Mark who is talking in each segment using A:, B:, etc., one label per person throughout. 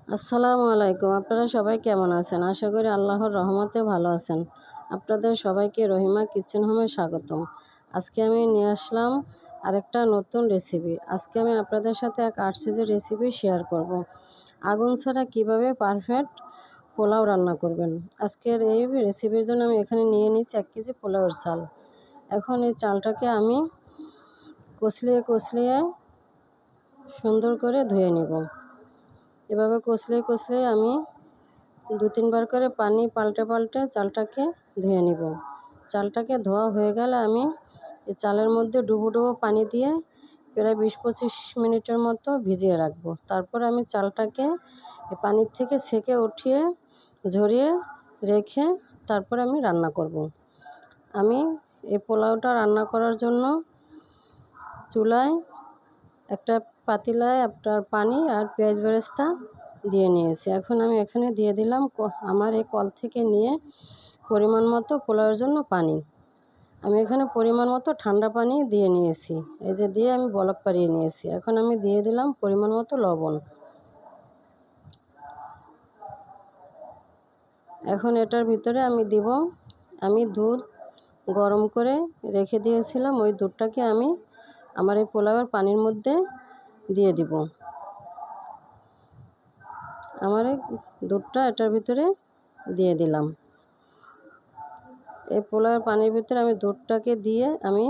A: আসসালামু আলাইকুম। আপনারা সবাই কেমন আছেন? আশা করি আল্লাহর রহমতে ভালো আছেন। আপনাদের সবাইকে রহিমা কিচেন হোমে স্বাগতম। আজকে আমি নিয়ে আসলাম আরেকটা নতুন রেসিপি। আজকে আমি আপনাদের সাথে এক আরসিজি রেসিপি শেয়ার করব। আগুন ছাড়া কিভাবে পারফেক্ট পোলাও রান্না করবেন। আজকের এই রেসিপির জন্য আমি এখানে নিয়ে নিয়েছি 1 কেজি পোলাওয়ের চাল। এখন এই চালটাকে আমি কচলিয়ে সুন্দর করে ধুয়ে নিব। এভাবে কচলিয়ে আমি 2-3 বার করে পানি পাল্টে চালটাকে ধুয়ে নিব। চালটাকে ধোয়া হয়ে গেলে আমি এই চালের মধ্যে ডুবো পানি দিয়ে প্রায় 20-25 মিনিটের মতো ভিজিয়ে রাখবো। তারপর আমি চালটাকে পানির থেকে ছেঁকে উঠিয়ে ঝরিয়ে রেখে তারপর আমি রান্না করব। আমি এই পোলাওটা রান্না করার জন্য চুলায় একটা পাতিলায় আপনার পানি আর পেঁয়াজ বেরেস্তা দিয়ে নিয়েছি। এখন আমি এখানে দিয়ে দিলাম আমার এই কল থেকে নিয়ে পরিমাণ মতো পোলাওয়ের জন্য পানি। আমি এখানে পরিমাণ মতো ঠান্ডা পানি দিয়ে নিয়েছি। এই যে দিয়ে আমি বলক পাড়িয়ে নিয়েছি। এখন আমি দিয়ে দিলাম পরিমাণ মতো লবণ। এখন এটার ভিতরে আমি দুধ গরম করে রেখে দিয়েছিলাম। ওই দুধটাকে আমি আমার এই পোলাওয়ের পানির মধ্যে দিয়ে দিব। আমার এই দুধটা এটার ভিতরে দিয়ে দিলাম। এই পোলাওয়ের পানির ভিতরে আমি দুধটাকে দিয়ে আমি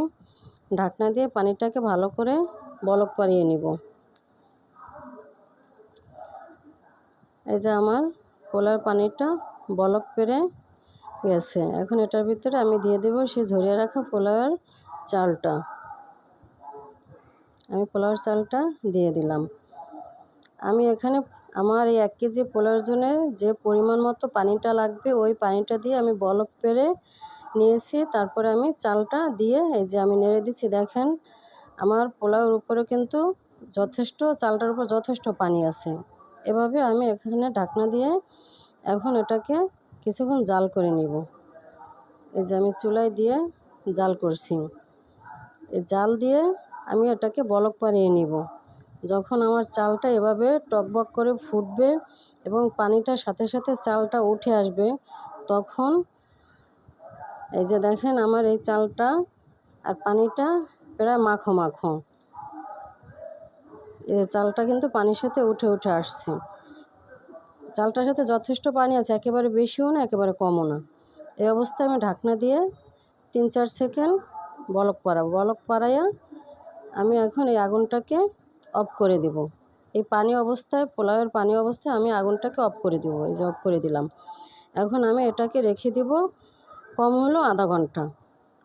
A: ঢাকনা দিয়ে পানিটাকে ভালো করে বলক পাড়িয়ে নিব। এই যে আমার পোলাওয়ের পানিটা বলক পেরে গেছে। এখন এটার ভিতরে আমি দিয়ে দেব সেই ঝরিয়ে রাখা পোলাওয়ের চালটা। আমি পোলাওয়ের চালটা দিয়ে দিলাম। আমি এখানে আমার এই 1 কেজি পোলাওয়ের জন্য যে পরিমাণ মতো পানিটা লাগবে ওই পানিটা দিয়ে আমি বলক পেরে নিয়েছি। তারপরে আমি চালটা দিয়ে এই যে আমি নেড়ে দিচ্ছি। দেখেন আমার পোলাওয়ের উপরে কিন্তু চালটার উপর যথেষ্ট পানি আছে। এভাবে আমি এখানে ঢাকনা দিয়ে এখন এটাকে কিছুক্ষণ জাল করে নিব। এই যে আমি চুলায় দিয়ে জাল করছি। এই জাল দিয়ে আমি এটাকে বলক পাড়িয়ে নিব। যখন আমার চালটা এভাবে টকবক করে ফুটবে এবং পানিটার সাথে চালটা উঠে আসবে, তখন এই যে দেখেন আমার এই চালটা আর পানিটা প্রায় মাখো। এই চালটা কিন্তু পানির সাথে উঠে আসছে। চালটার সাথে যথেষ্ট পানি আছে, একেবারে বেশিও না একেবারে কমও না। এই অবস্থায় আমি ঢাকনা দিয়ে 3-4 সেকেন্ড বলক পাড়াইয়া আমি এখন এই আগুনটাকে অফ করে দিব। এই পোলাওয়ের পানি অবস্থায় আমি আগুনটাকে অফ করে দিব। এই যে অফ করে দিলাম। এখন আমি এটাকে রেখে দিব কম হলেও আধা ঘন্টা।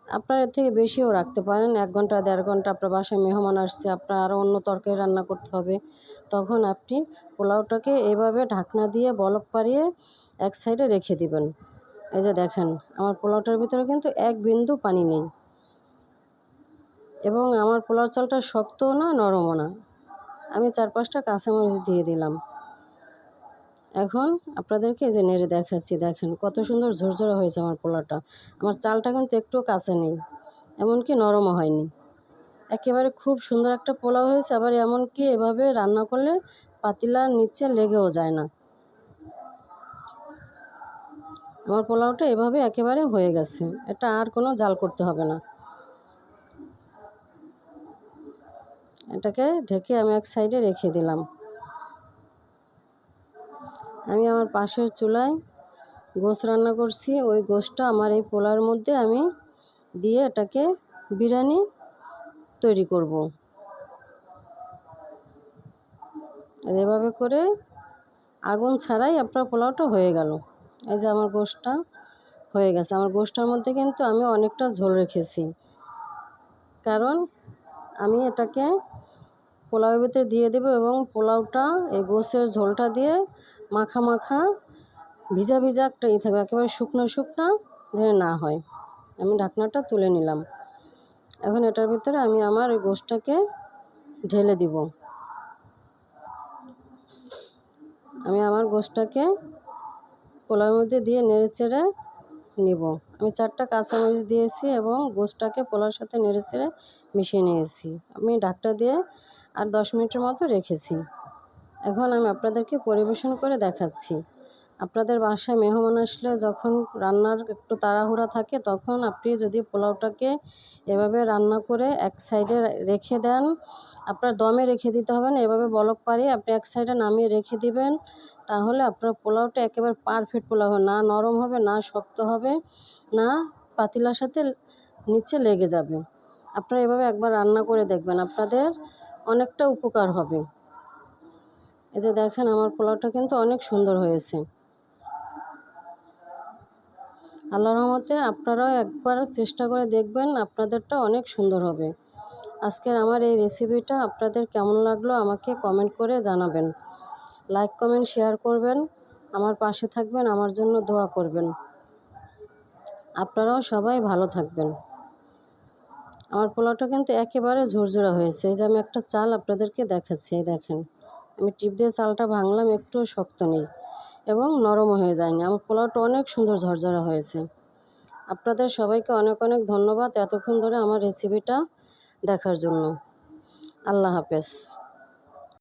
A: আপনারা এর থেকে বেশিও রাখতে পারেন। 1 ঘন্টা 1.5 ঘন্টা আপনার বাসায় মেহমান আসছে, আপনার আরও অন্য তরকারি রান্না করতে হবে। তখন আপনি পোলাওটাকে এভাবে ঢাকনা দিয়ে বলক পাড়িয়ে এক সাইডে রেখে দিবেন। এই যে দেখেন আমার পোলাওটার ভিতরে কিন্তু 1 বিন্দু পানি নেই এবং আমার পোলাও চালটা শক্তও না নরমও না। আমি 4-5টা কাঁচামরিচ দিয়ে দিলাম। এখন আপনাদেরকে এই যে নেড়ে দেখাচ্ছি। দেখেন কত সুন্দর ঝরঝরে হয়েছে আমার পোলাওটা। আমার চালটা কিন্তু একটুও কাঁচা নেই, এমনকি নরমও হয়নি। একেবারে খুব সুন্দর একটা পোলাও হয়েছে। আবার এমনকি এভাবে রান্না করলে পাতিলার নিচে লেগেও যায় না। আমার পোলাওটা এভাবে একেবারে হয়ে গেছে। এটা আর কোনো জাল করতে হবে না। এটাকে ঢেকে আমি এক সাইডে রেখে দিলাম। আমি আমার পাশের চুলায় গোশ রান্না করছি। ওই গোশটা আমার এই পোলাওর মধ্যে আমি দিয়ে এটাকে বিরিয়ানি তৈরি করব। এভাবে করে আগুন ছাড়াই আপনার পোলাওটা হয়ে গেল। এই যে আমার গোশটা হয়ে গেছে। আমার গোশটার মধ্যে কিন্তু আমি অনেকটা ঝোল রেখেছি, কারণ আমি এটাকে পোলাওয়ের ভিতরে দিয়ে দেবো এবং পোলাওটা এই গোশের ঝোলটা দিয়ে মাখা ভিজা একটা থাকবে, একেবারে শুকনো যেন না হয়। আমি ঢাকনাটা তুলে নিলাম। এখন এটার ভিতরে আমি আমার ওই গোশটাকে ঢেলে দিব। আমি আমার গোশটাকে পোলাওয়ের মধ্যে দিয়ে নেড়েচেড়ে নিব। আমি 4টা কাঁচামরিচ দিয়েছি এবং গোশটাকে পোলাওর সাথে নেড়েচেড়ে মিশিয়ে নিয়েছি। আমি ঢাকনা দিয়ে আর 10 মিনিটের মতো রেখেছি। এখন আমি আপনাদেরকে পরিবেশন করে দেখাচ্ছি। আপনাদের বাসায় মেহমান আসলে যখন রান্নার একটু তাড়াহুড়া থাকে, তখন আপনি যদি পোলাওটাকে এভাবে রান্না করে এক সাইডে রেখে দেন, আপনার দমে রেখে দিতে হবে না, এভাবে বলক পাড়িয়ে আপনি এক সাইডে নামিয়ে রেখে দিবেন। তাহলে আপনার পোলাওটা একেবারে পারফেক্ট পোলাও হবে, না নরম হবে, না শক্ত হবে, না পাতিলার সাথে নিচে লেগে যাবে। আপনারা এভাবে একবার রান্না করে দেখবেন, আপনাদের অনেকটা উপকার হবে। এই যে দেখেন, আমার পোলাওটা কিন্তু অনেক সুন্দর হয়েছে। আল্লাহর রহমতে আপনারাও একবার চেষ্টা করে দেখবেন, আপনাদেরটা অনেক সুন্দর হবে। আজকের আমার এই রেসিপিটা আপনাদের কেমন লাগলো আমাকে কমেন্ট করে জানাবেন। লাইক, কমেন্ট, শেয়ার করবেন, আমার পাশে থাকবেন, আমার জন্য দোয়া করবেন। আপনারাও সবাই ভালো থাকবেন। আমার পোলাওটা কিন্তু একেবারে ঝরঝরা হয়েছে। এই যে আমি একটা চাল আপনাদেরকে দেখাচ্ছি, এই দেখেন। আমি টিপ দিয়ে চালটা ভাঙলাম, একটুও শক্ত নেই এবং নরমও হয়ে যায়নি। আমার পোলাওটা অনেক সুন্দর ঝরঝরা হয়েছে। আপনাদের সবাইকে অনেক অনেক ধন্যবাদ এতক্ষণ ধরে আমার রেসিপিটা দেখার জন্য। আল্লাহ হাফেজ।